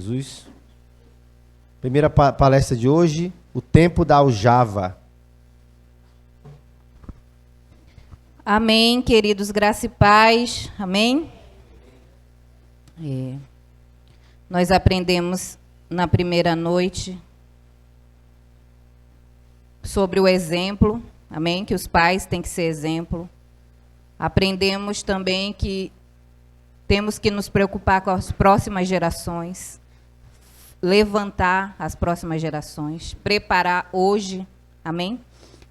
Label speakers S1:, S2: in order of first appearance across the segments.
S1: Jesus. Primeira palestra de hoje, o tempo da aljava.
S2: Amém, queridos, graça e paz. Amém? Nós aprendemos na primeira noite sobre o exemplo, amém? Que os pais têm que ser exemplo. Aprendemos também que temos que nos preocupar com as próximas gerações, levantar as próximas gerações, preparar hoje, amém?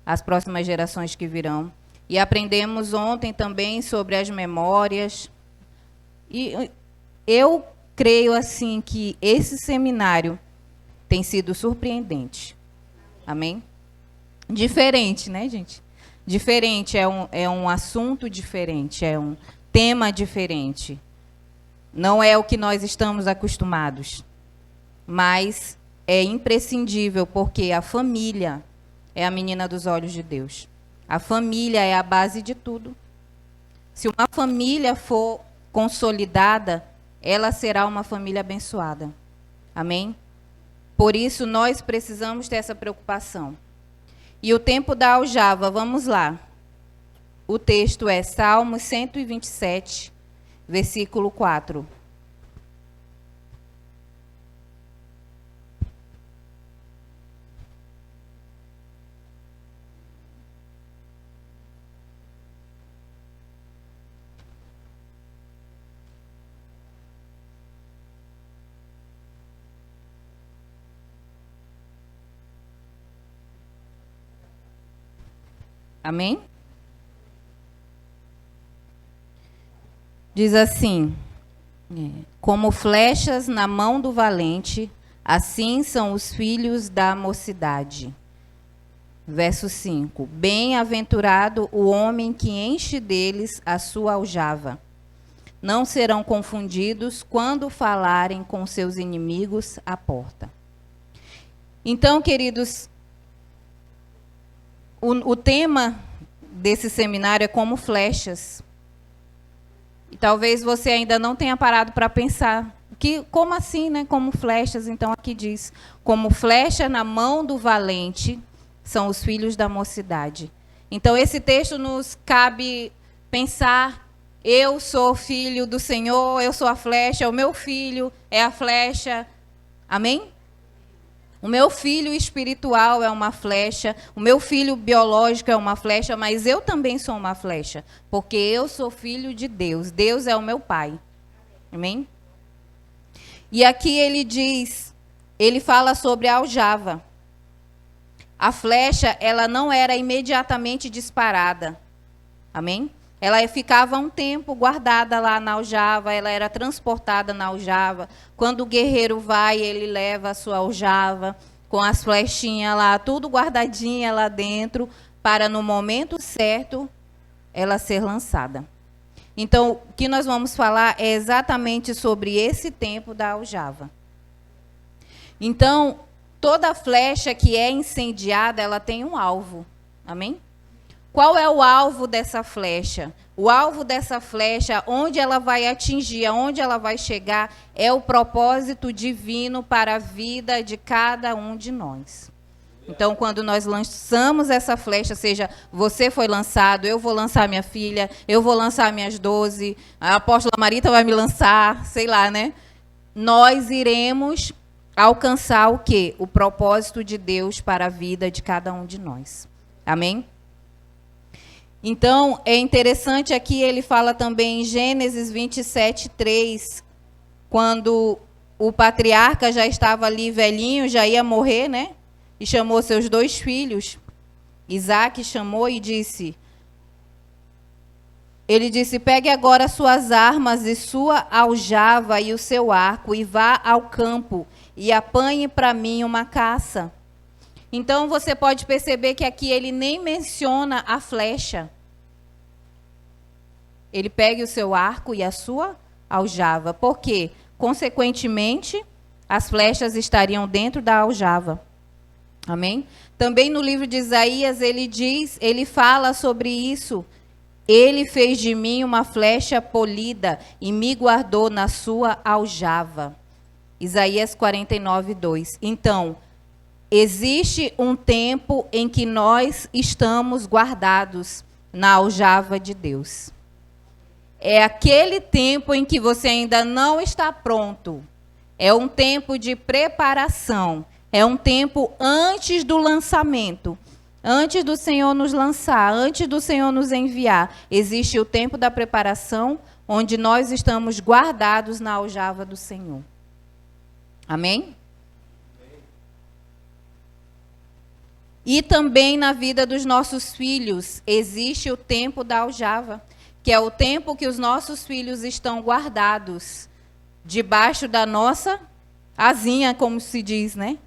S2: As próximas gerações que virão. E aprendemos ontem também sobre as memórias. E eu creio assim que esse seminário tem sido surpreendente. Amém? Diferente, né, gente? Diferente, é um assunto diferente, é um tema diferente. Não é o que nós estamos acostumados, mas é imprescindível, porque a família é a menina dos olhos de Deus. A família é a base de tudo. Se uma família for consolidada, ela será uma família abençoada. Amém? Por isso, nós precisamos ter essa preocupação. E o tempo da aljava, vamos lá. O texto é Salmos 127, versículo 4. Amém? Diz assim: como flechas na mão do valente, assim são os filhos da mocidade. Verso 5. Bem-aventurado o homem que enche deles a sua aljava. Não serão confundidos quando falarem com seus inimigos à porta. Então, queridos, o tema desse seminário é como flechas. E talvez você ainda não tenha parado para pensar. Como assim, né? Como flechas? Então, aqui diz, como flecha na mão do valente são os filhos da mocidade. Então, esse texto nos cabe pensar, eu sou filho do Senhor, eu sou a flecha, o meu filho é a flecha. Amém? O meu filho espiritual é uma flecha, o meu filho biológico é uma flecha, mas eu também sou uma flecha, porque eu sou filho de Deus. Deus é o meu pai. Amém? E aqui ele diz, ele fala sobre a aljava. A flecha, ela não era imediatamente disparada. Amém? Ela ficava um tempo guardada lá na aljava, ela era transportada na aljava. Quando o guerreiro vai, ele leva a sua aljava, com as flechinhas lá, tudo guardadinha lá dentro, para no momento certo, ela ser lançada. Então, o que nós vamos falar é exatamente sobre esse tempo da aljava. Então, toda flecha que é incendiada, ela tem um alvo. Amém? Qual é o alvo dessa flecha? O alvo dessa flecha, onde ela vai atingir, aonde ela vai chegar, é o propósito divino para a vida de cada um de nós. Então, quando nós lançamos essa flecha, seja você foi lançado, eu vou lançar minha filha, eu vou lançar minhas 12, a apóstola Marita vai me lançar, sei lá, né? Nós iremos alcançar o quê? O propósito de Deus para a vida de cada um de nós. Amém? Então, é interessante aqui, ele fala também em Gênesis 27, 3, quando o patriarca já estava ali velhinho, já ia morrer, né? E chamou seus 2 filhos. Isaac chamou e disse, ele disse, pegue agora suas armas e sua aljava e o seu arco e vá ao campo e apanhe para mim uma caça. Então, você pode perceber que aqui ele nem menciona a flecha. Ele pega o seu arco e a sua aljava. Por quê? Consequentemente, as flechas estariam dentro da aljava. Amém? Também no livro de Isaías, ele fala sobre isso. Ele fez de mim uma flecha polida e me guardou na sua aljava. Isaías 49, 2. Então, existe um tempo em que nós estamos guardados na aljava de Deus. É aquele tempo em que você ainda não está pronto. É um tempo de preparação. É um tempo antes do lançamento. Antes do Senhor nos lançar, antes do Senhor nos enviar. Existe o tempo da preparação, onde nós estamos guardados na aljava do Senhor. Amém? E também na vida dos nossos filhos, existe o tempo da aljava, que é o tempo que os nossos filhos estão guardados debaixo da nossa asinha, como se diz, né?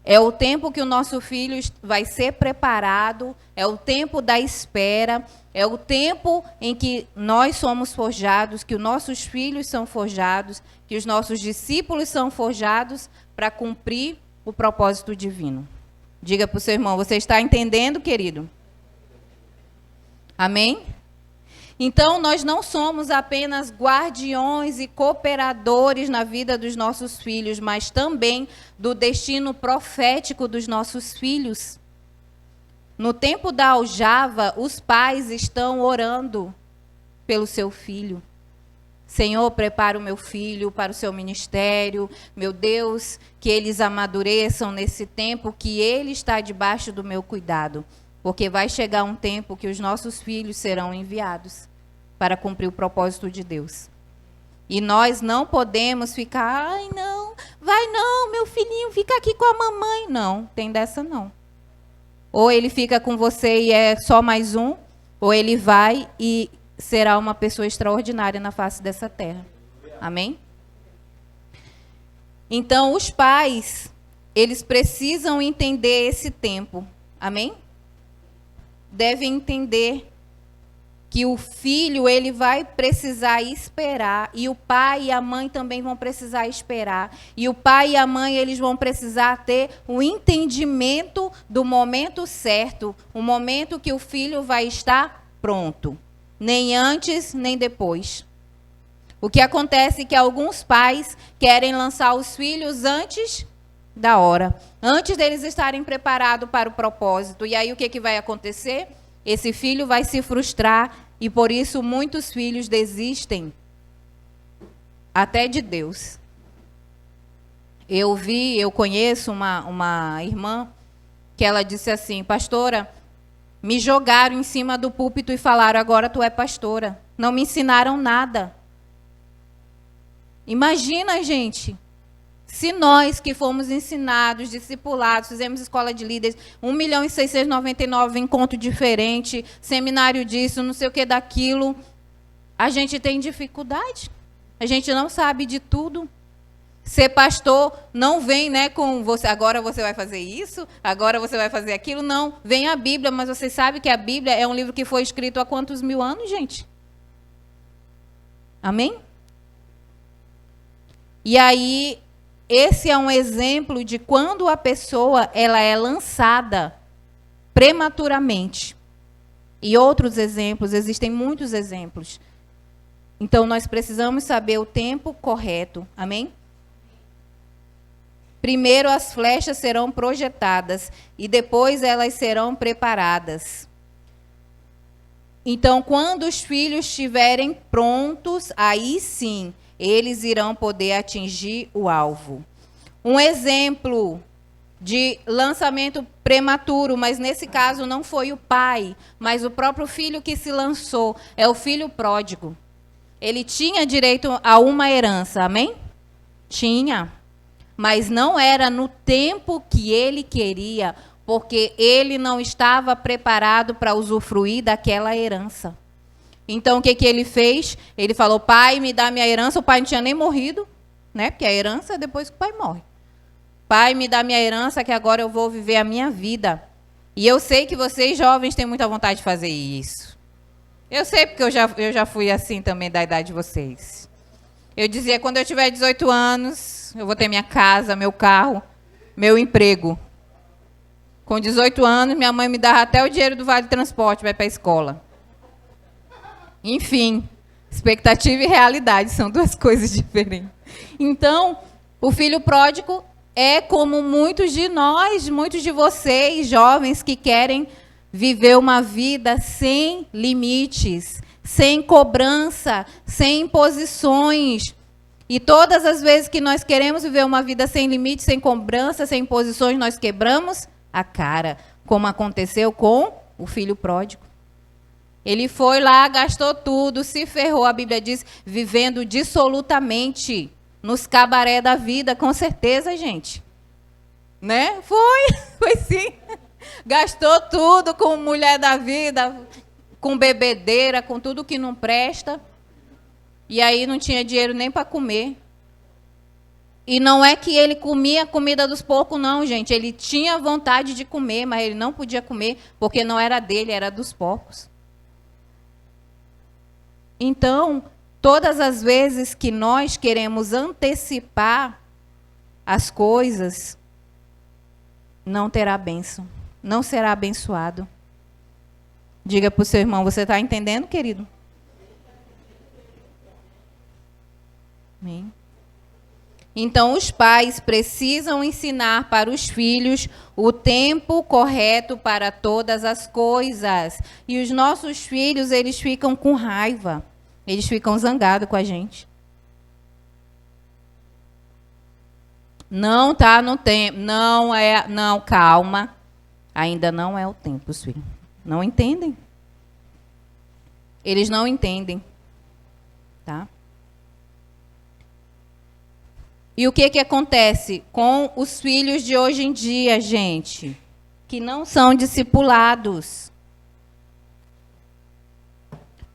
S2: É o tempo que o nosso filho vai ser preparado, é o tempo da espera, é o tempo em que nós somos forjados, que os nossos filhos são forjados, que os nossos discípulos são forjados para cumprir o propósito divino. Diga para o seu irmão, você está entendendo, querido? Amém? Então, nós não somos apenas guardiões e cooperadores na vida dos nossos filhos, mas também do destino profético dos nossos filhos. No tempo da aljava, os pais estão orando pelo seu filho. Senhor, prepara o meu filho para o seu ministério. Meu Deus, que eles amadureçam nesse tempo que ele está debaixo do meu cuidado. Porque vai chegar um tempo que os nossos filhos serão enviados para cumprir o propósito de Deus. E nós não podemos ficar, ai não, vai não, meu filhinho, fica aqui com a mamãe. Não, tem dessa não. Ou ele fica com você e é só mais um, ou ele vai e será uma pessoa extraordinária na face dessa terra. Amém? Então, os pais, eles precisam entender esse tempo. Amém? Devem entender que o filho, ele vai precisar esperar, e o pai e a mãe também vão precisar esperar, e o pai e a mãe, eles vão precisar ter o entendimento do momento certo, o momento que o filho vai estar pronto, nem antes, nem depois. O que acontece é que alguns pais querem lançar os filhos antes da hora, antes deles estarem preparados para o propósito, e aí o que vai acontecer? Esse filho vai se frustrar e, por isso, muitos filhos desistem até de Deus. Eu conheço uma irmã que ela disse assim, pastora, me jogaram em cima do púlpito e falaram, agora tu é pastora. Não me ensinaram nada. Imagina, gente. Se nós que fomos ensinados, discipulados, fizemos escola de líderes, 1.699.000 encontro diferente, seminário disso, não sei o que daquilo, a gente tem dificuldade. A gente não sabe de tudo. Ser pastor não vem, né, com você, agora você vai fazer isso, agora você vai fazer aquilo, não. Vem a Bíblia, mas você sabe que a Bíblia é um livro que foi escrito há quantos mil anos, gente? Amém? E aí, esse é um exemplo de quando a pessoa ela é lançada prematuramente. E outros exemplos, existem muitos exemplos. Então, nós precisamos saber o tempo correto. Amém? Primeiro as flechas serão projetadas e depois elas serão preparadas. Então, quando os filhos estiverem prontos, aí sim, eles irão poder atingir o alvo. Um exemplo de lançamento prematuro, mas nesse caso não foi o pai, mas o próprio filho que se lançou, é o filho pródigo. Ele tinha direito a uma herança, amém? Tinha, mas não era no tempo que ele queria, porque ele não estava preparado para usufruir daquela herança. Então, o que ele fez? Ele falou, pai, me dá minha herança. O pai não tinha nem morrido, né? Porque a herança é depois que o pai morre. Pai, me dá minha herança, que agora eu vou viver a minha vida. E eu sei que vocês, jovens, têm muita vontade de fazer isso. Eu sei, porque eu já fui assim também, da idade de vocês. Eu dizia, quando eu tiver 18 anos, eu vou ter minha casa, meu carro, meu emprego. Com 18 anos, minha mãe me dava até o dinheiro do Vale Transporte para ir para a escola. Enfim, expectativa e realidade são duas coisas diferentes. Então, O filho pródigo é como muitos de nós, muitos de vocês, jovens, que querem viver uma vida sem limites, sem cobrança, sem imposições. E todas as vezes que nós queremos viver uma vida sem limites, sem cobrança, sem imposições, nós quebramos a cara, como aconteceu com o filho pródigo. Ele foi lá, gastou tudo, se ferrou, a Bíblia diz, vivendo dissolutamente nos cabaré da vida, com certeza, gente. Né? Foi sim. Gastou tudo com mulher da vida, com bebedeira, com tudo que não presta. E aí não tinha dinheiro nem para comer. E não é que ele comia a comida dos porcos, não, gente. Ele tinha vontade de comer, mas ele não podia comer, porque não era dele, era dos porcos. Então, todas as vezes que nós queremos antecipar as coisas, não terá bênção, não será abençoado. Diga para o seu irmão, você está entendendo, querido? Amém. Então, os pais precisam ensinar para os filhos o tempo correto para todas as coisas. E os nossos filhos, eles ficam com raiva. Eles ficam zangados com a gente. Não está no tempo. Não, calma. Ainda não é o tempo, os filhos. Não entendem. Eles não entendem. Tá? E o que acontece com os filhos de hoje em dia, gente? Que não são discipulados.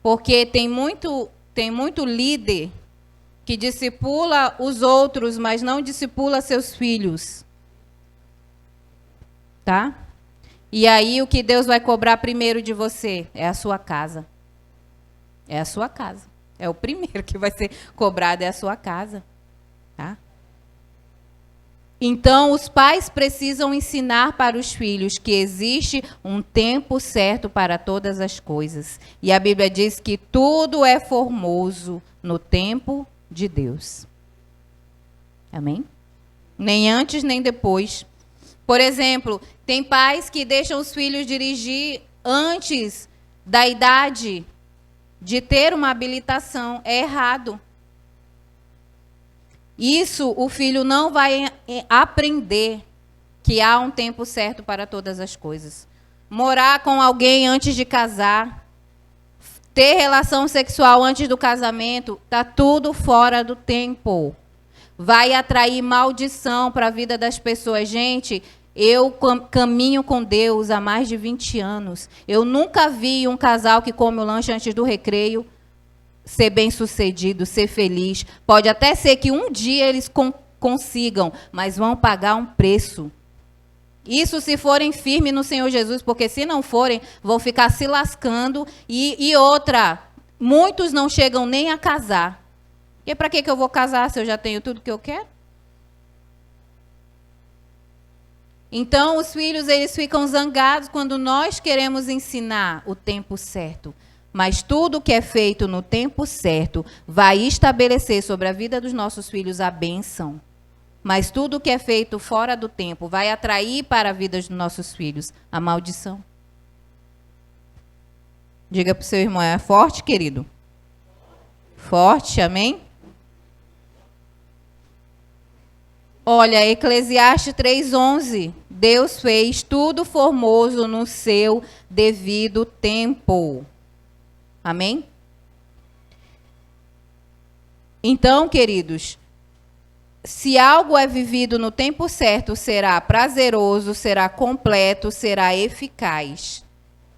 S2: Porque tem muito líder que discipula os outros, mas não discipula seus filhos. Tá? E aí o que Deus vai cobrar primeiro de você é a sua casa. É a sua casa. É o primeiro que vai ser cobrado, é a sua casa. Tá? Então, os pais precisam ensinar para os filhos que existe um tempo certo para todas as coisas. E a Bíblia diz que tudo é formoso no tempo de Deus. Amém? Nem antes, nem depois. Por exemplo, tem pais que deixam os filhos dirigir antes da idade de ter uma habilitação. É errado. Isso o filho não vai aprender, que há um tempo certo para todas as coisas. Morar com alguém antes de casar, ter relação sexual antes do casamento, está tudo fora do tempo. Vai atrair maldição para a vida das pessoas. Gente, eu caminho com Deus há mais de 20 anos. Eu nunca vi um casal que come o lanche antes do recreio ser bem-sucedido, ser feliz. Pode até ser que um dia eles consigam, mas vão pagar um preço. Isso se forem firmes no Senhor Jesus, porque se não forem, vão ficar se lascando. E outra, muitos não chegam nem a casar. E para que eu vou casar se eu já tenho tudo que eu quero? Então, os filhos, eles ficam zangados quando nós queremos ensinar o tempo certo. Mas tudo que é feito no tempo certo vai estabelecer sobre a vida dos nossos filhos a bênção. Mas tudo que é feito fora do tempo vai atrair para a vida dos nossos filhos a maldição. Diga para o seu irmão, é forte, querido? Forte, amém? Olha, Eclesiastes 3:11. Deus fez tudo formoso no seu devido tempo. Amém? Então, queridos, se algo é vivido no tempo certo, será prazeroso, será completo, será eficaz.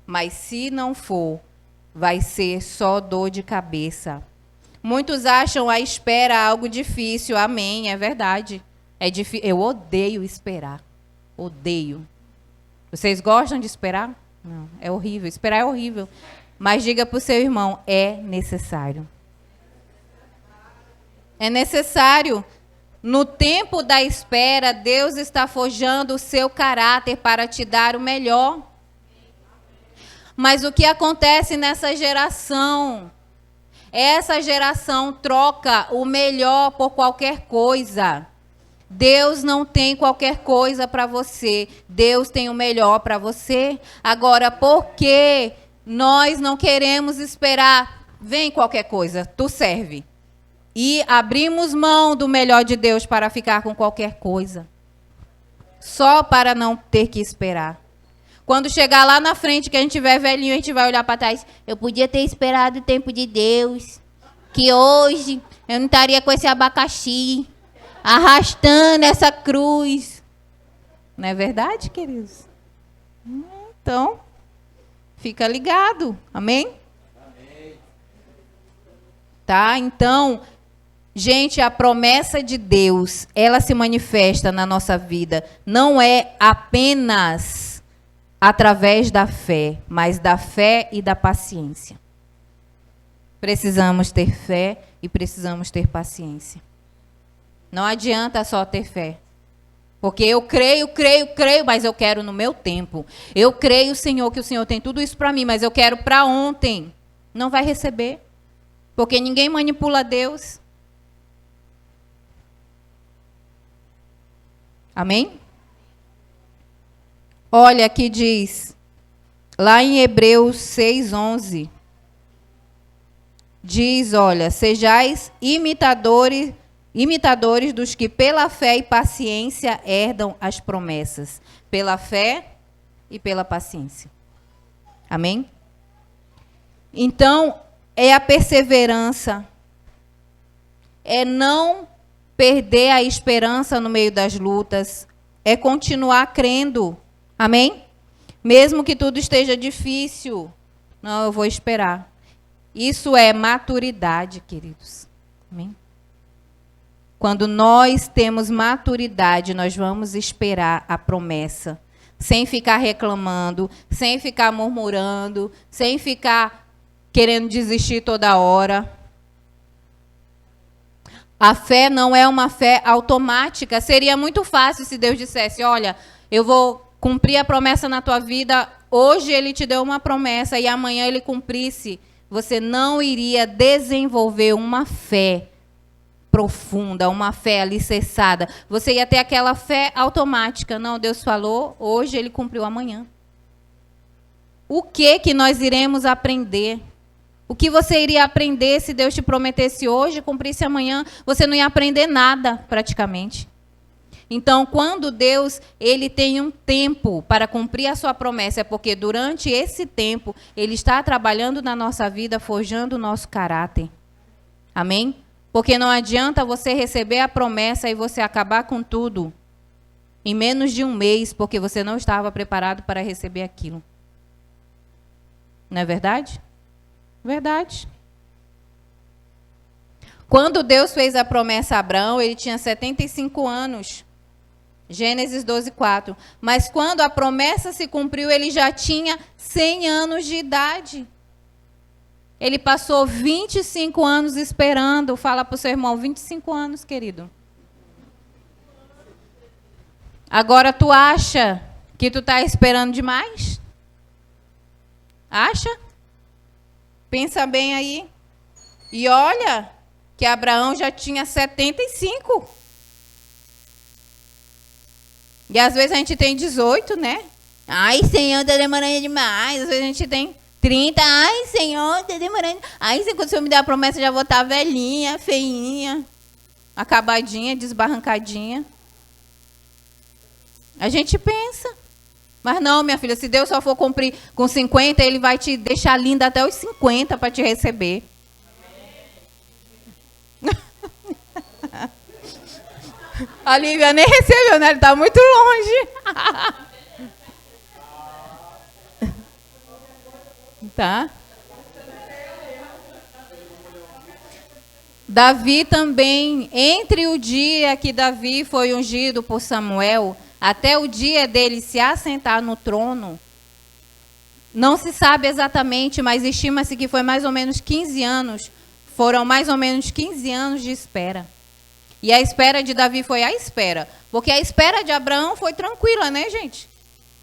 S2: Mas se não for, vai ser só dor de cabeça. Muitos acham a espera algo difícil. Amém, é verdade. É difícil. Eu odeio esperar. Odeio. Vocês gostam de esperar? Não, é horrível. Esperar é horrível. Mas diga para o seu irmão, é necessário. É necessário. No tempo da espera, Deus está forjando o seu caráter para te dar o melhor. Mas o que acontece nessa geração? Essa geração troca o melhor por qualquer coisa. Deus não tem qualquer coisa para você. Deus tem o melhor para você. Agora, porque nós não queremos esperar, vem qualquer coisa, tu serve. E abrimos mão do melhor de Deus para ficar com qualquer coisa. Só para não ter que esperar. Quando chegar lá na frente, que a gente tiver velhinho, a gente vai olhar para trás. Eu podia ter esperado o tempo de Deus. Que hoje eu não estaria com esse abacaxi, arrastando essa cruz. Não é verdade, queridos? Então, fica ligado. Amém? Amém. Tá? Então, gente, a promessa de Deus, ela se manifesta na nossa vida. Não é apenas através da fé, mas da fé e da paciência. Precisamos ter fé e precisamos ter paciência. Não adianta só ter fé. Porque eu creio, mas eu quero no meu tempo. Eu creio, Senhor, que o Senhor tem tudo isso para mim, mas eu quero para ontem. Não vai receber. Porque ninguém manipula Deus. Amém? Olha, aqui diz, lá em Hebreus 6:11, diz, olha, sejais imitadores dos que pela fé e paciência herdam as promessas. Pela fé e pela paciência. Amém? Então, é a perseverança. É não perder a esperança no meio das lutas. É continuar crendo. Amém? Mesmo que tudo esteja difícil. Não, eu vou esperar. Isso é maturidade, queridos. Amém? Quando nós temos maturidade, nós vamos esperar a promessa. Sem ficar reclamando, sem ficar murmurando, sem ficar querendo desistir toda hora. A fé não é uma fé automática. Seria muito fácil se Deus dissesse, olha, eu vou cumprir a promessa na tua vida, hoje ele te deu uma promessa e amanhã ele cumprisse. Você não iria desenvolver uma fé profunda, uma fé alicerçada. Você ia ter aquela fé automática. Não, Deus falou, hoje ele cumpriu amanhã. O que nós iremos aprender? O que você iria aprender se Deus te prometesse hoje e cumprisse amanhã? Você não ia aprender nada, praticamente. Então, quando Deus ele tem um tempo para cumprir a sua promessa, é porque durante esse tempo ele está trabalhando na nossa vida, forjando o nosso caráter. Amém? Porque não adianta você receber a promessa e você acabar com tudo em menos de um mês, porque você não estava preparado para receber aquilo. Não é verdade? Verdade. Quando Deus fez a promessa a Abraão, ele tinha 75 anos. Gênesis 12:4. Mas quando a promessa se cumpriu, ele já tinha 100 anos de idade. Ele passou 25 anos esperando. Fala para o seu irmão, 25 anos, querido. Agora tu acha que tu está esperando demais? Acha? Pensa bem aí. E olha que Abraão já tinha 75. E às vezes a gente tem 18, né? Ai, Senhor, está demorando demais. Às vezes a gente tem 30. Ai, Senhor, está demorando. Ai, Senhor, quando o Senhor me der a promessa, eu já vou estar velhinha, feinha, acabadinha, desbarrancadinha. A gente pensa. Mas não, minha filha, se Deus só for cumprir com 50, Ele vai te deixar linda até os 50 para te receber. A Lívia nem recebeu, né? Ele está muito longe. Tá? Davi também, entre o dia que Davi foi ungido por Samuel, até o dia dele se assentar no trono, não se sabe exatamente, mas estima-se que foi mais ou menos 15 anos. Foram mais ou menos 15 anos de espera. E a espera de Davi foi a espera. Porque a espera de Abraão foi tranquila, né, gente?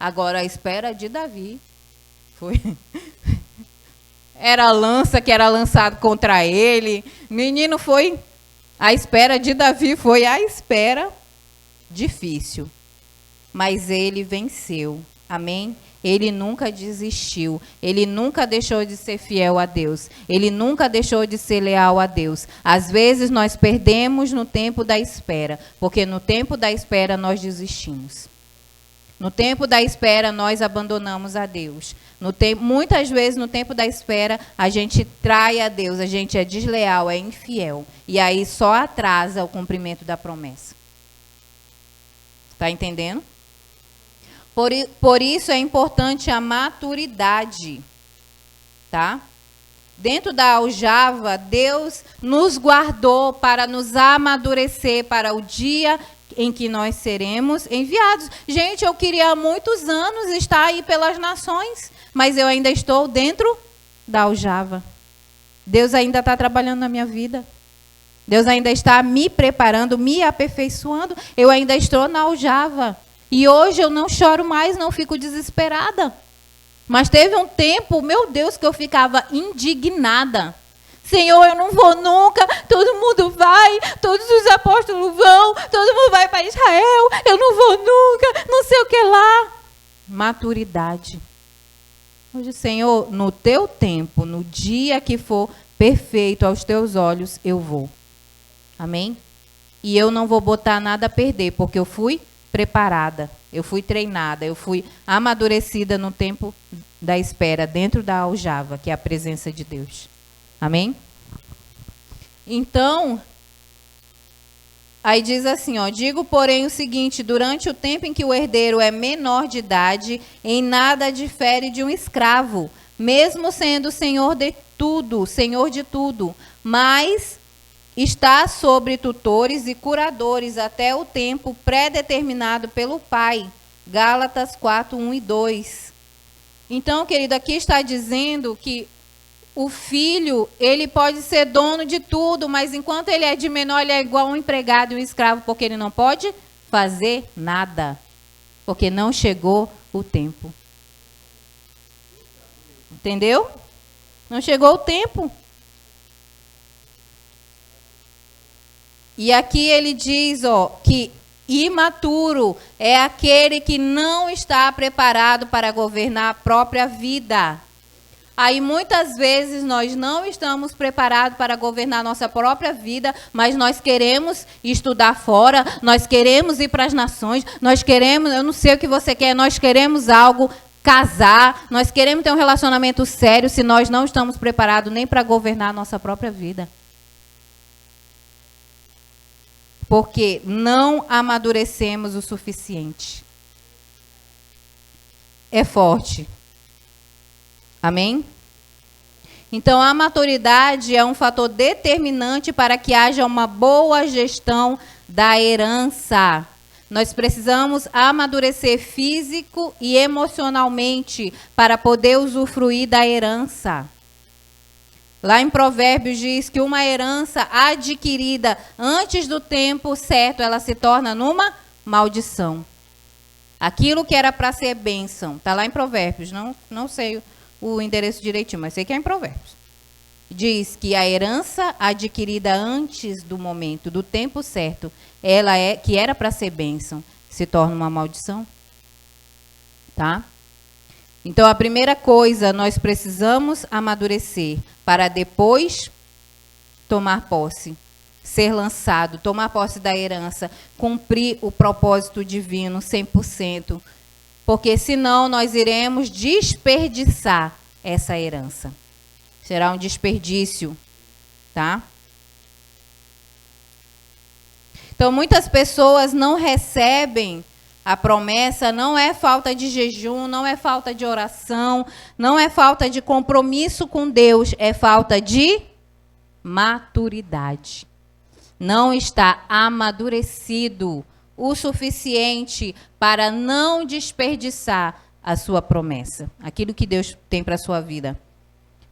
S2: Agora, a espera de Davi foi... Era a lança que era lançado contra ele. Menino, foi... A espera de Davi foi a espera difícil, mas ele venceu. Amém? Ele nunca desistiu. Ele nunca deixou de ser fiel a Deus. Ele nunca deixou de ser leal a Deus. Às vezes nós perdemos no tempo da espera, porque no tempo da espera nós desistimos. No tempo da espera nós abandonamos a Deus. Muitas vezes no tempo da espera a gente trai a Deus, a gente é desleal, é infiel. E aí só atrasa o cumprimento da promessa. Está entendendo? Por isso é importante a maturidade, tá? Dentro da aljava, Deus nos guardou para nos amadurecer para o dia em que nós seremos enviados. Gente, eu queria há muitos anos estar aí pelas nações, mas eu ainda estou dentro da aljava. Deus ainda está trabalhando na minha vida. Deus ainda está me preparando, me aperfeiçoando. Eu ainda estou na aljava. E hoje eu não choro mais, não fico desesperada. Mas teve um tempo, meu Deus, que eu ficava indignada. Senhor, eu não vou nunca, todo mundo vai, todos os apóstolos vão, todo mundo vai para Israel, eu não vou nunca, não sei o que lá. Maturidade. Hoje, Senhor, no teu tempo, no dia que for perfeito aos teus olhos, eu vou. Amém? E eu não vou botar nada a perder, porque eu fui preparada, eu fui treinada, eu fui amadurecida no tempo da espera, dentro da aljava, que é a presença de Deus. Amém? Então, aí diz assim, ó, digo, porém, o seguinte, durante o tempo em que o herdeiro é menor de idade, em nada difere de um escravo, mesmo sendo senhor de tudo, mas está sobre tutores e curadores até o tempo pré-determinado pelo Pai. Gálatas 4, 1 e 2. Então, querido, aqui está dizendo que o filho, ele pode ser dono de tudo, mas enquanto ele é de menor, ele é igual um empregado e um escravo, porque ele não pode fazer nada, porque não chegou o tempo. Entendeu? Não chegou o tempo. E aqui ele diz, ó, que imaturo é aquele que não está preparado para governar a própria vida. Aí muitas vezes nós não estamos preparados para governar a nossa própria vida, mas nós queremos estudar fora, nós queremos ir para as nações, nós queremos, eu não sei o que você quer, nós queremos algo, casar, nós queremos ter um relacionamento sério, se nós não estamos preparados nem para governar a nossa própria vida. Porque não amadurecemos o suficiente. É forte. Amém? Então, a maturidade é um fator determinante para que haja uma boa gestão da herança. Nós precisamos amadurecer físico e emocionalmente para poder usufruir da herança. Lá em Provérbios diz que uma herança adquirida antes do tempo certo, ela se torna numa maldição. Aquilo que era para ser bênção, está lá em Provérbios, não sei o endereço direitinho, mas sei que é em Provérbios. Diz que a herança adquirida antes do momento, do tempo certo, ela é que era para ser bênção, se torna uma maldição. Tá? Então, a primeira coisa, nós precisamos amadurecer para depois tomar posse, ser lançado, tomar posse da herança, cumprir o propósito divino 100%, porque senão nós iremos desperdiçar essa herança. Será um desperdício, tá? Então, muitas pessoas não recebem a promessa, não é falta de jejum, não é falta de oração, não é falta de compromisso com Deus, é falta de maturidade. Não está amadurecido o suficiente para não desperdiçar a sua promessa, aquilo que Deus tem para a sua vida.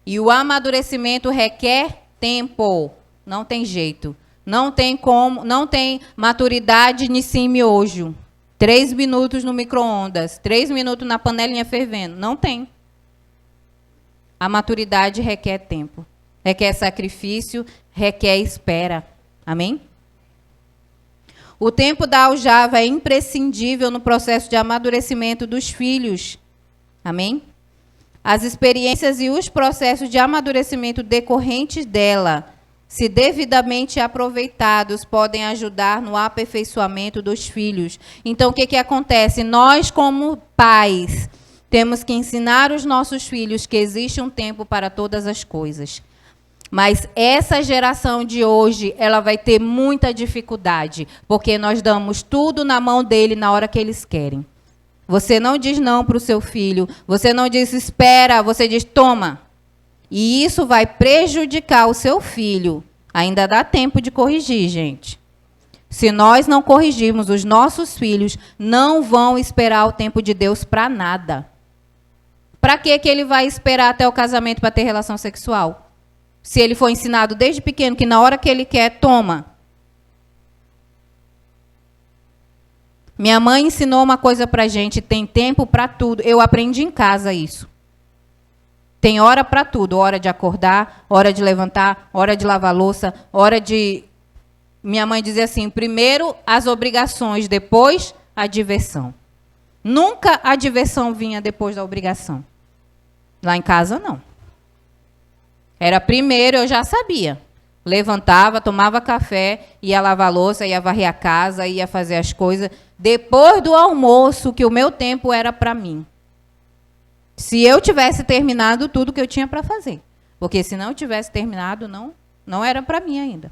S2: E o amadurecimento requer tempo, não tem jeito. Não tem como, não tem maturidade nisso em miojo. 3 minutos no micro-ondas, 3 minutos na panelinha fervendo. Não tem. A maturidade requer tempo, requer sacrifício, requer espera. Amém? O tempo da aljava é imprescindível no processo de amadurecimento dos filhos. Amém? As experiências e os processos de amadurecimento decorrentes dela, se devidamente aproveitados, podem ajudar no aperfeiçoamento dos filhos. Então, o que acontece? Nós, como pais, temos que ensinar os nossos filhos que existe um tempo para todas as coisas. Mas essa geração de hoje, ela vai ter muita dificuldade, porque nós damos tudo na mão dele na hora que eles querem. Você não diz não para o seu filho, você não diz espera, você diz toma. E isso vai prejudicar o seu filho. Ainda dá tempo de corrigir, gente. Se nós não corrigirmos, os nossos filhos não vão esperar o tempo de Deus para nada. Para que ele vai esperar até o casamento para ter relação sexual? Se ele for ensinado desde pequeno que na hora que ele quer, toma. Minha mãe ensinou uma coisa para a gente, tem tempo para tudo. Eu aprendi em casa isso. Tem hora para tudo, hora de acordar, hora de levantar, hora de lavar louça, hora de... Minha mãe dizia assim, primeiro as obrigações, depois a diversão. Nunca a diversão vinha depois da obrigação. Lá em casa, não. Era primeiro, eu já sabia. Levantava, tomava café, ia lavar louça, ia varrer a casa, ia fazer as coisas. Depois do almoço, que o meu tempo era para mim. Se eu tivesse terminado tudo que eu tinha para fazer. Porque se não tivesse terminado, não era para mim ainda.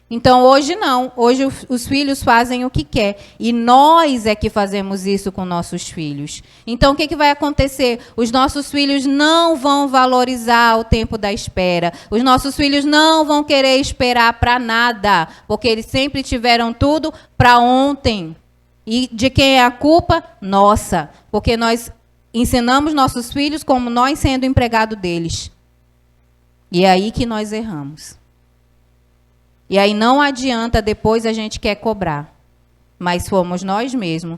S2: Então, hoje não. Hoje os filhos fazem o que quer. E nós é que fazemos isso com nossos filhos. Então, o que vai acontecer? Os nossos filhos não vão valorizar o tempo da espera. Os nossos filhos não vão querer esperar para nada. Porque eles sempre tiveram tudo para ontem. E de quem é a culpa? Nossa. Porque nós ensinamos nossos filhos como nós sendo empregado deles. E é aí que nós erramos. E aí não adianta, depois a gente quer cobrar. Mas fomos nós mesmos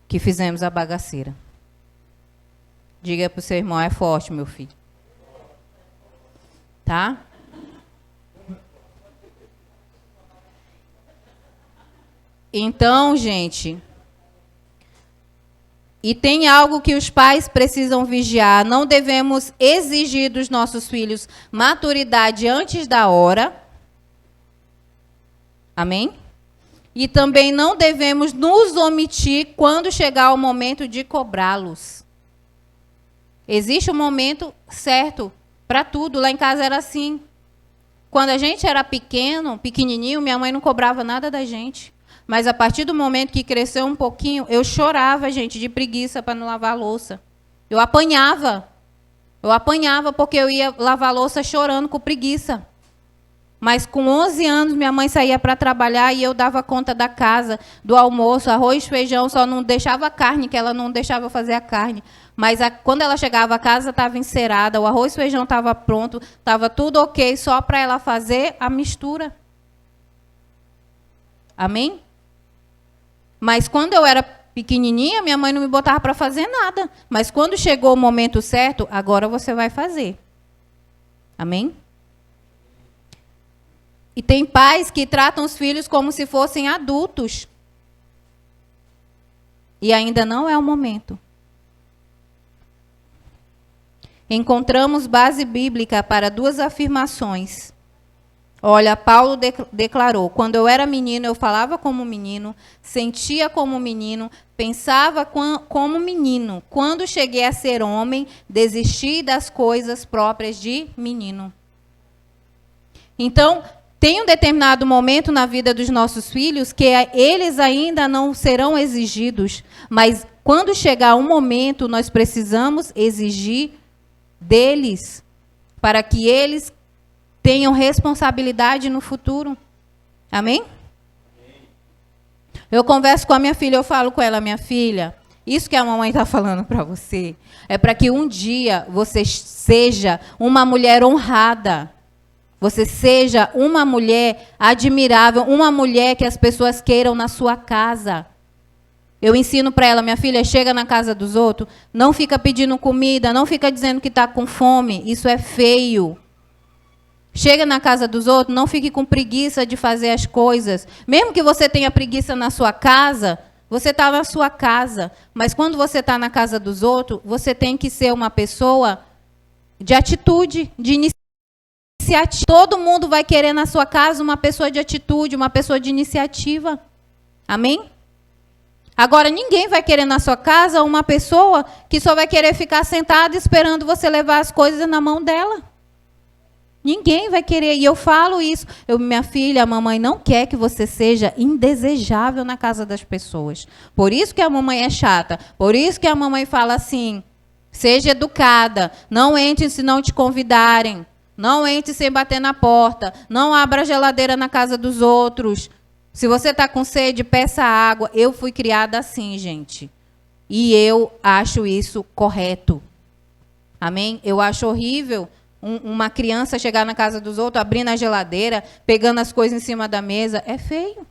S2: que fizemos a bagaceira. Diga para o seu irmão, é forte, meu filho. Tá? Então, gente... E tem algo que os pais precisam vigiar. Não devemos exigir dos nossos filhos maturidade antes da hora. Amém? E também não devemos nos omitir quando chegar o momento de cobrá-los. Existe um momento certo para tudo. Lá em casa era assim. Quando a gente era pequenininho, minha mãe não cobrava nada da gente. Mas a partir do momento que cresceu um pouquinho, eu chorava, gente, de preguiça para não lavar a louça. Eu apanhava. Eu apanhava porque eu ia lavar a louça chorando com preguiça. Mas com 11 anos, minha mãe saía para trabalhar e eu dava conta da casa, do almoço, arroz, feijão, só não deixava carne, que ela não deixava eu fazer a carne. Mas quando ela chegava a casa, estava encerada, o arroz e feijão estava pronto, estava tudo ok, só para ela fazer a mistura. Amém? Mas quando eu era pequenininha, minha mãe não me botava para fazer nada. Mas quando chegou o momento certo, agora você vai fazer. Amém? E tem pais que tratam os filhos como se fossem adultos. E ainda não é o momento. Encontramos base bíblica para duas afirmações. Olha, Paulo declarou, quando eu era menino, eu falava como menino, sentia como menino, pensava como menino. Quando cheguei a ser homem, desisti das coisas próprias de menino. Então, tem um determinado momento na vida dos nossos filhos que eles ainda não serão exigidos, mas quando chegar um momento, nós precisamos exigir deles para que eles tenham responsabilidade no futuro. Amém? Eu converso com a minha filha, eu falo com ela, minha filha, isso que a mamãe está falando para você é para que um dia você seja uma mulher honrada. Você seja uma mulher admirável, uma mulher que as pessoas queiram na sua casa. Eu ensino para ela, minha filha, chega na casa dos outros, não fica pedindo comida, não fica dizendo que está com fome, isso é feio. Chega na casa dos outros, não fique com preguiça de fazer as coisas. Mesmo que você tenha preguiça na sua casa, você está na sua casa. Mas quando você está na casa dos outros, você tem que ser uma pessoa de atitude, de iniciativa. Todo mundo vai querer na sua casa uma pessoa de atitude, uma pessoa de iniciativa. Amém? Agora, ninguém vai querer na sua casa uma pessoa que só vai querer ficar sentada esperando você levar as coisas na mão dela. Ninguém vai querer. E eu falo isso. Minha filha, a mamãe não quer que você seja indesejável na casa das pessoas. Por isso que a mamãe é chata. Por isso que a mamãe fala assim, seja educada. Não entre se não te convidarem. Não entre sem bater na porta. Não abra a geladeira na casa dos outros. Se você está com sede, peça água. Eu fui criada assim, gente. E eu acho isso correto. Amém? Eu acho horrível uma criança chegar na casa dos outros, abrindo a geladeira, pegando as coisas em cima da mesa. É feio.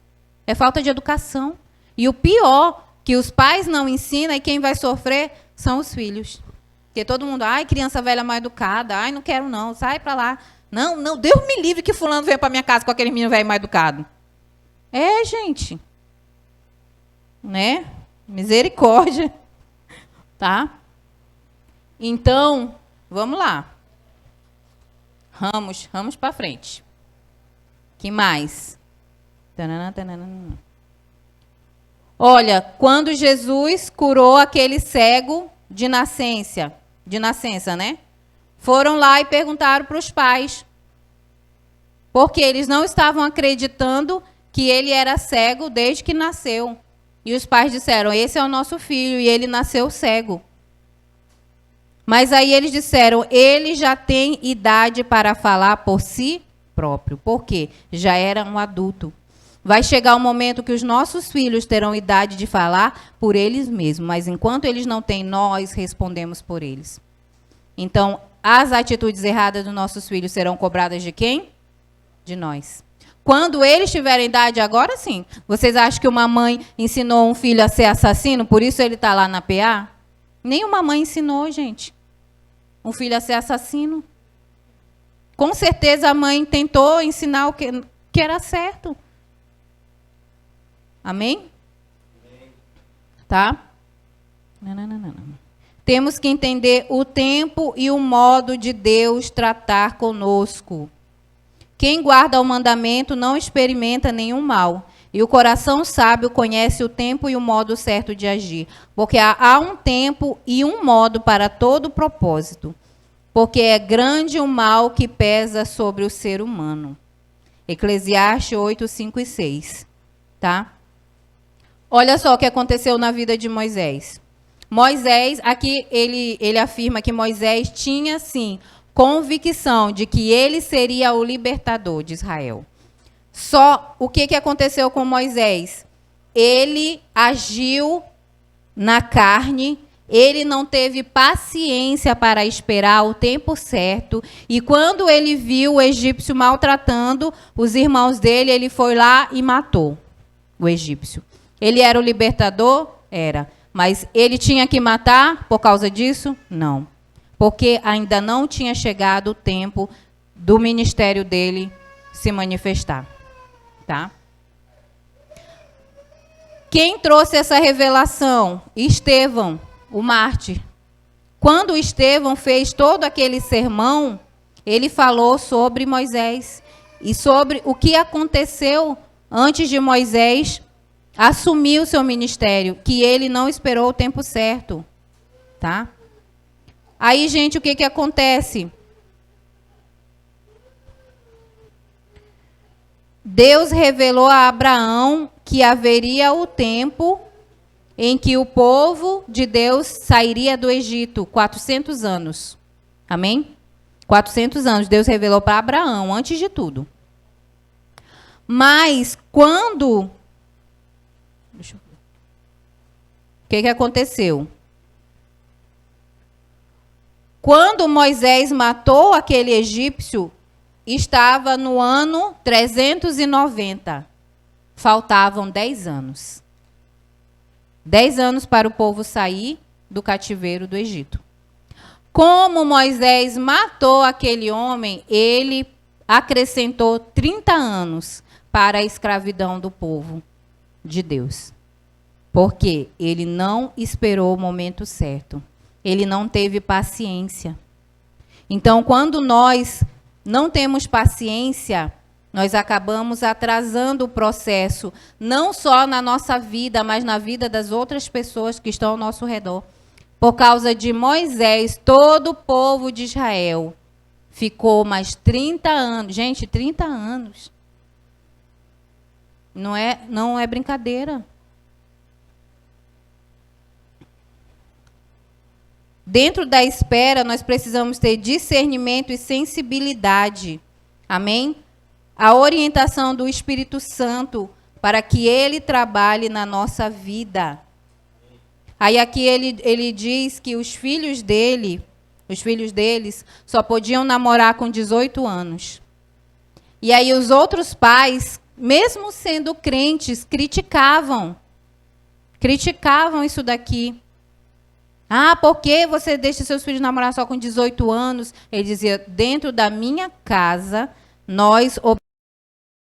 S2: É falta de educação. E o pior, que os pais não ensinam e quem vai sofrer são os filhos. Porque todo mundo, ai, criança velha mal educada, ai, não quero não, sai para lá. Não, não, Deus me livre que fulano venha para minha casa com aquele menino velho mal educado. É, gente. Né? Misericórdia. Tá? Então, vamos lá. Ramos para frente. Que mais? Olha, quando Jesus curou aquele cego de nascença, né? Foram lá e perguntaram para os pais. Porque eles não estavam acreditando que ele era cego desde que nasceu. E os pais disseram, esse é o nosso filho, e ele nasceu cego. Mas aí eles disseram, ele já tem idade para falar por si próprio. Por quê? Já era um adulto. Vai chegar um momento que os nossos filhos terão idade de falar por eles mesmos. Mas enquanto eles não têm, nós respondemos por eles. Então, as atitudes erradas dos nossos filhos serão cobradas de quem? De nós. Quando eles tiverem idade, agora sim. Vocês acham que uma mãe ensinou um filho a ser assassino, por isso ele está lá na PA? Nenhuma mãe ensinou, gente, um filho a ser assassino. Com certeza a mãe tentou ensinar o que era certo. Amém? Tá? Não. Temos que entender o tempo e o modo de Deus tratar conosco. Quem guarda o mandamento não experimenta nenhum mal. E o coração sábio conhece o tempo e o modo certo de agir. Porque há um tempo e um modo para todo propósito. Porque é grande o mal que pesa sobre o ser humano. Eclesiastes 8, 5 e 6. Tá? Olha só o que aconteceu na vida de Moisés. Moisés, aqui ele afirma que Moisés tinha, sim, convicção de que ele seria o libertador de Israel. Só o que aconteceu com Moisés? Ele agiu na carne, ele não teve paciência para esperar o tempo certo, e quando ele viu o egípcio maltratando os irmãos dele, ele foi lá e matou o egípcio. Ele era o libertador? Era. Mas ele tinha que matar por causa disso? Não. Porque ainda não tinha chegado o tempo do ministério dele se manifestar. Tá? Quem trouxe essa revelação? Estevão, o mártir. Quando Estevão fez todo aquele sermão, ele falou sobre Moisés e sobre o que aconteceu antes de Moisés assumir o seu ministério, que ele não esperou o tempo certo. Tá? Aí, gente, o que acontece? Deus revelou a Abraão que haveria o tempo em que o povo de Deus sairia do Egito, 400 anos. Amém? 400 anos, Deus revelou para Abraão, antes de tudo. Mas, quando... Deixa eu ver. O que aconteceu? Quando Moisés matou aquele egípcio, estava no ano 390. Faltavam 10 anos. 10 anos para o povo sair do cativeiro do Egito. Como Moisés matou aquele homem, ele acrescentou 30 anos para a escravidão do povo de Deus. Porque ele não esperou o momento certo. Ele não teve paciência. Então, quando nós não temos paciência, nós acabamos atrasando o processo, não só na nossa vida, mas na vida das outras pessoas que estão ao nosso redor. Por causa de Moisés, todo o povo de Israel ficou mais 30 anos. Gente, 30 anos. Não é brincadeira. Dentro da espera, nós precisamos ter discernimento e sensibilidade. Amém? A orientação do Espírito Santo para que ele trabalhe na nossa vida. Aí aqui ele diz que os filhos deles só podiam namorar com 18 anos. E aí os outros pais, mesmo sendo crentes, criticavam isso daqui. Ah, por que você deixa seus filhos namorar só com 18 anos? Ele dizia, dentro da minha casa, nós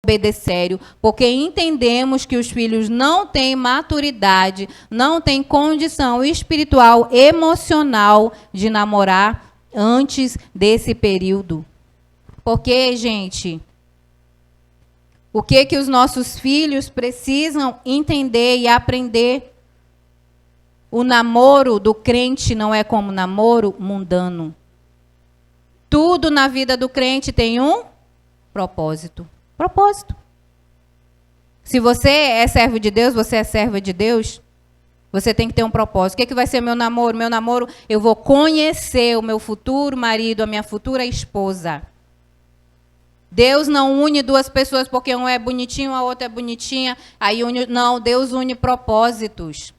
S2: obedecemos, porque entendemos que os filhos não têm maturidade, não têm condição espiritual, emocional de namorar antes desse período. Porque, gente, o que os nossos filhos precisam entender e aprender? O namoro do crente não é como namoro mundano. Tudo na vida do crente tem um propósito. Propósito. Se você é servo de Deus, você é serva de Deus, você tem que ter um propósito. O que vai ser meu namoro? Meu namoro, eu vou conhecer o meu futuro marido, a minha futura esposa. Deus não une duas pessoas porque um é bonitinho, a outra é bonitinha. Aí não, Deus une propósitos.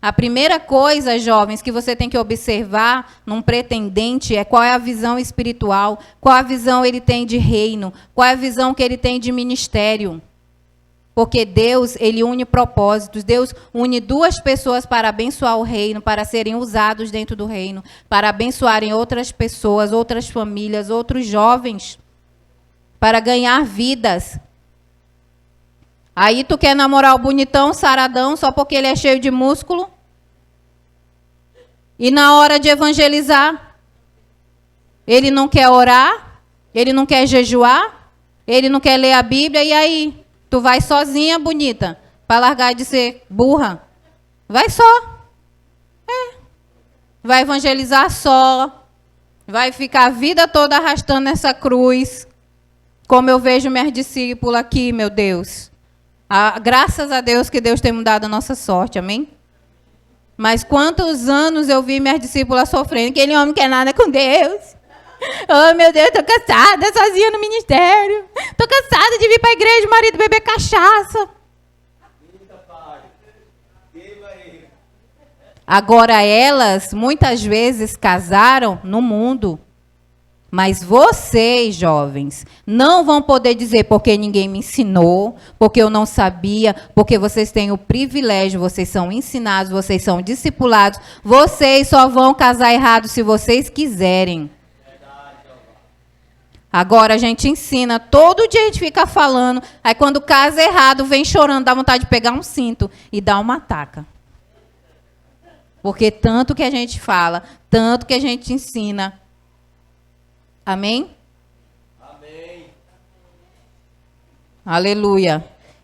S2: A primeira coisa, jovens, que você tem que observar num pretendente é qual é a visão espiritual, qual a visão ele tem de reino, qual é a visão que ele tem de ministério. Porque Deus, ele une propósitos. Deus une duas pessoas para abençoar o reino, para serem usados dentro do reino, para abençoarem outras pessoas, outras famílias, outros jovens, para ganhar vidas. Aí tu quer namorar o bonitão, saradão, só porque ele é cheio de músculo? E na hora de evangelizar, ele não quer orar, ele não quer jejuar, ele não quer ler a Bíblia, e aí? Tu vai sozinha, bonita, para largar de ser burra? Vai só. Vai evangelizar só. Vai ficar a vida toda arrastando essa cruz. Como eu vejo minhas discípulas aqui, meu Deus. Graças a Deus que Deus tem mudado a nossa sorte, amém? Mas quantos anos eu vi minhas discípulas sofrendo, aquele homem não quer nada com Deus. Oh, meu Deus, estou cansada, sozinha no ministério. Estou cansada de vir para a igreja, o marido beber cachaça. Agora elas, muitas vezes, casaram no mundo. Mas vocês, jovens, não vão poder dizer porque ninguém me ensinou, porque eu não sabia, porque vocês têm o privilégio, vocês são ensinados, vocês são discipulados. Vocês só vão casar errado se vocês quiserem. Agora a gente ensina, todo dia a gente fica falando, aí quando casa errado, vem chorando, dá vontade de pegar um cinto e dar uma taca. Porque tanto que a gente fala, tanto que a gente ensina. Amém? Amém. Aleluia.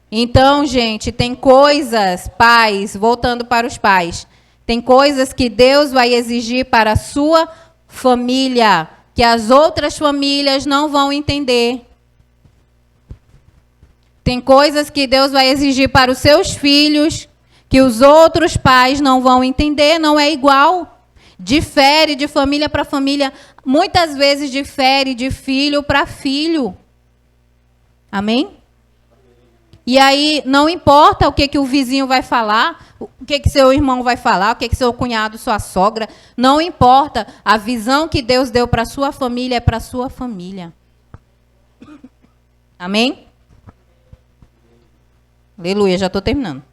S2: Então, gente, tem coisas, pais, voltando para os pais, tem coisas que Deus vai exigir para a sua família, que as outras famílias não vão entender. Tem coisas que Deus vai exigir para os seus filhos, que os outros pais não vão entender, não é igual. Difere de família para família. Muitas vezes difere de filho para filho. Amém? E aí, não importa o que o vizinho vai falar, o que seu irmão vai falar, o que seu cunhado, sua sogra. Não importa. A visão que Deus deu para a sua família é para a sua família. Amém? Aleluia, já estou terminando.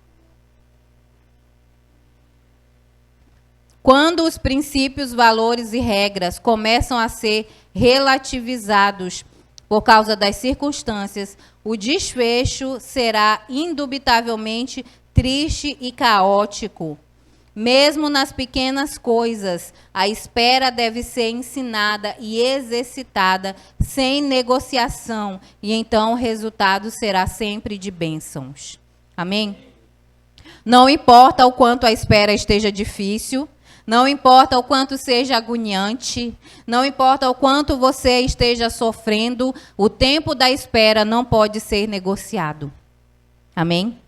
S2: Quando os princípios, valores e regras começam a ser relativizados por causa das circunstâncias, o desfecho será indubitavelmente triste e caótico. Mesmo nas pequenas coisas, a espera deve ser ensinada e exercitada sem negociação, e então o resultado será sempre de bênçãos. Amém? Não importa o quanto a espera esteja difícil, não importa o quanto seja agoniante, não importa o quanto você esteja sofrendo, o tempo da espera não pode ser negociado. Amém?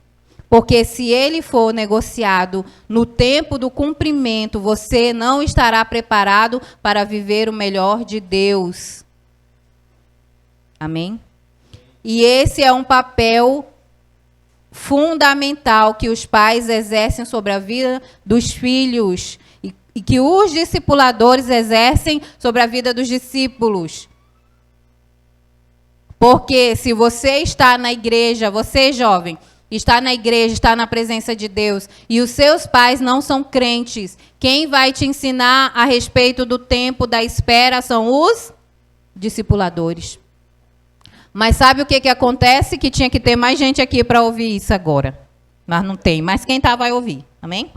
S2: Porque se ele for negociado no tempo do cumprimento, você não estará preparado para viver o melhor de Deus. Amém? E esse é um papel fundamental que os pais exercem sobre a vida dos filhos e que os discipuladores exercem sobre a vida dos discípulos. Porque se você está na igreja, você jovem, está na igreja, está na presença de Deus, e os seus pais não são crentes, quem vai te ensinar a respeito do tempo da espera são os discipuladores. Mas sabe o que acontece? Que tinha que ter mais gente aqui para ouvir isso agora. Mas não tem. Mas quem está vai ouvir. Amém?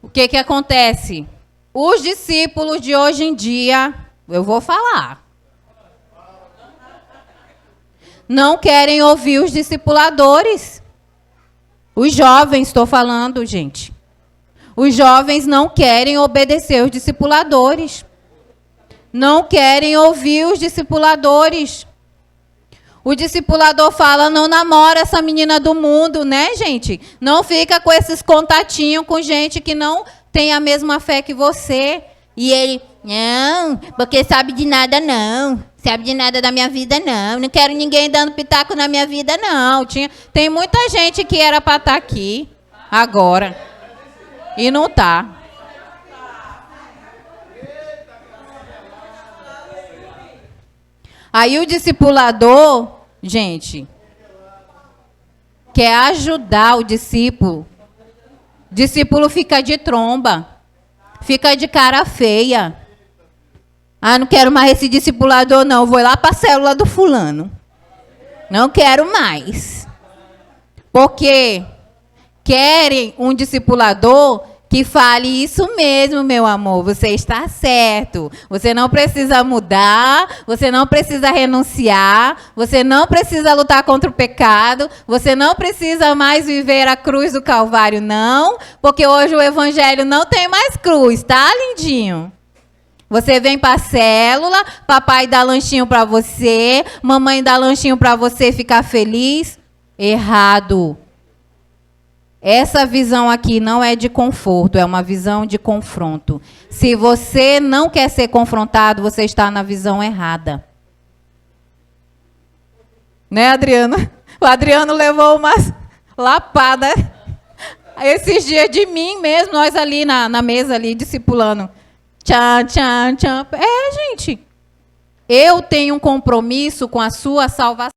S2: O que acontece? Os discípulos de hoje em dia, eu vou falar, não querem ouvir os discipuladores. Os jovens, estou falando, gente. Os jovens não querem obedecer os discipuladores. Não querem ouvir os discipuladores. O discipulador fala, não namora essa menina do mundo, né, gente? Não fica com esses contatinhos com gente que não tem a mesma fé que você. E ele, não, porque sabe de nada não. Sabe de nada da minha vida não. Não quero ninguém dando pitaco na minha vida não. Tem muita gente que era para estar aqui agora. E não está. Aí o discipulador, gente, quer ajudar o discípulo. O discípulo fica de tromba, fica de cara feia. Ah, não quero mais esse discipulador não, vou lá para a célula do fulano. Não quero mais. Porque querem um discipulador que fale isso mesmo, meu amor, você está certo. Você não precisa mudar, você não precisa renunciar, você não precisa lutar contra o pecado, você não precisa mais viver a cruz do Calvário, não, porque hoje o evangelho não tem mais cruz, tá, lindinho? Você vem para a célula, papai dá lanchinho para você, mamãe dá lanchinho para você ficar feliz. Errado. Essa visão aqui não é de conforto, é uma visão de confronto. Se você não quer ser confrontado, você está na visão errada. Né, Adriano? O Adriano levou umas lapadas esses dias de mim mesmo, nós ali na mesa ali, discipulando. Tchan, tchan, tchan. Gente, eu tenho um compromisso com a sua salvação.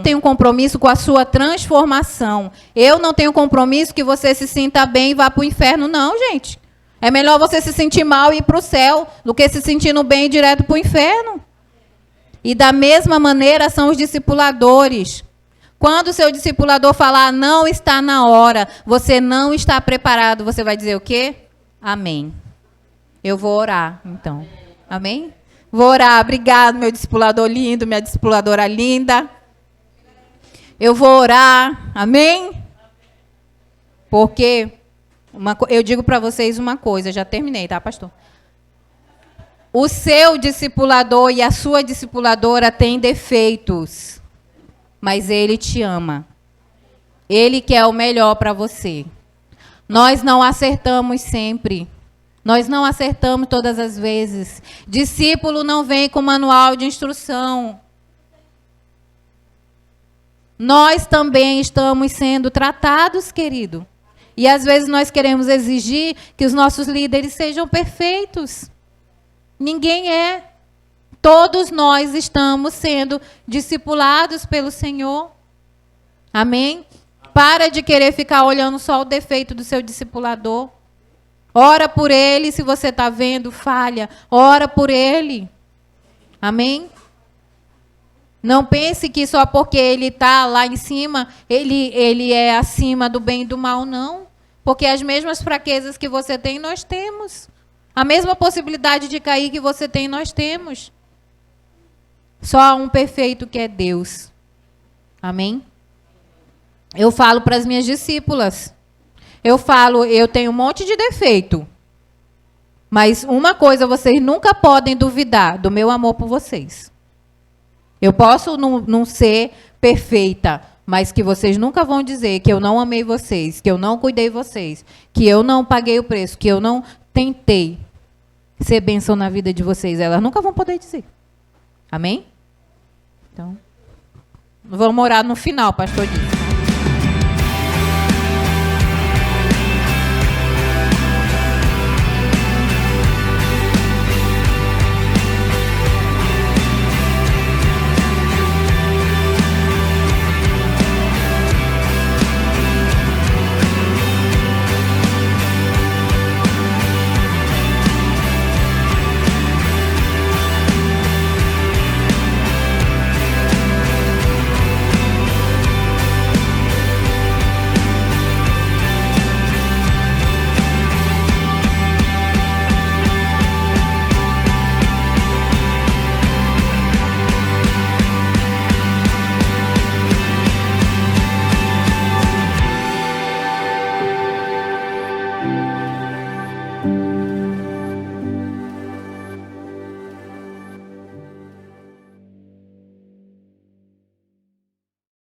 S2: Tenho um compromisso com a sua transformação. Eu não tenho compromisso que você se sinta bem e vá para o inferno, não, gente. É melhor você se sentir mal e ir para o céu do que se sentindo bem e ir direto para o inferno. E da mesma maneira são os discipuladores. Quando o seu discipulador falar, não está na hora, você não está preparado, você vai dizer o quê? Amém. Eu vou orar, então. Amém? Vou orar. Obrigado, meu discipulador lindo, minha discipuladora linda. Eu vou orar. Amém? Porque eu digo para vocês uma coisa. Já terminei, tá, pastor? O seu discipulador e a sua discipuladora têm defeitos. Mas ele te ama. Ele quer o melhor para você. Nós não acertamos sempre. Nós não acertamos todas as vezes. Discípulo não vem com manual de instrução. Nós também estamos sendo tratados, querido. E às vezes nós queremos exigir que os nossos líderes sejam perfeitos. Ninguém é. Todos nós estamos sendo discipulados pelo Senhor. Amém? Para de querer ficar olhando só o defeito do seu discipulador. Ora por ele, se você está vendo falha, ora por ele. Amém? Não pense que só porque ele está lá em cima, ele é acima do bem e do mal, não. Porque as mesmas fraquezas que você tem, nós temos. A mesma possibilidade de cair que você tem, nós temos. Só há um perfeito que é Deus. Amém? Eu falo para as minhas discípulas. Eu tenho um monte de defeito. Mas uma coisa vocês nunca podem duvidar, do meu amor por vocês. Eu posso não ser perfeita, mas que vocês nunca vão dizer que eu não amei vocês, que eu não cuidei de vocês, que eu não paguei o preço, que eu não tentei ser bênção na vida de vocês. Elas nunca vão poder dizer. Amém? Então, vamos orar no final, pastor Dito.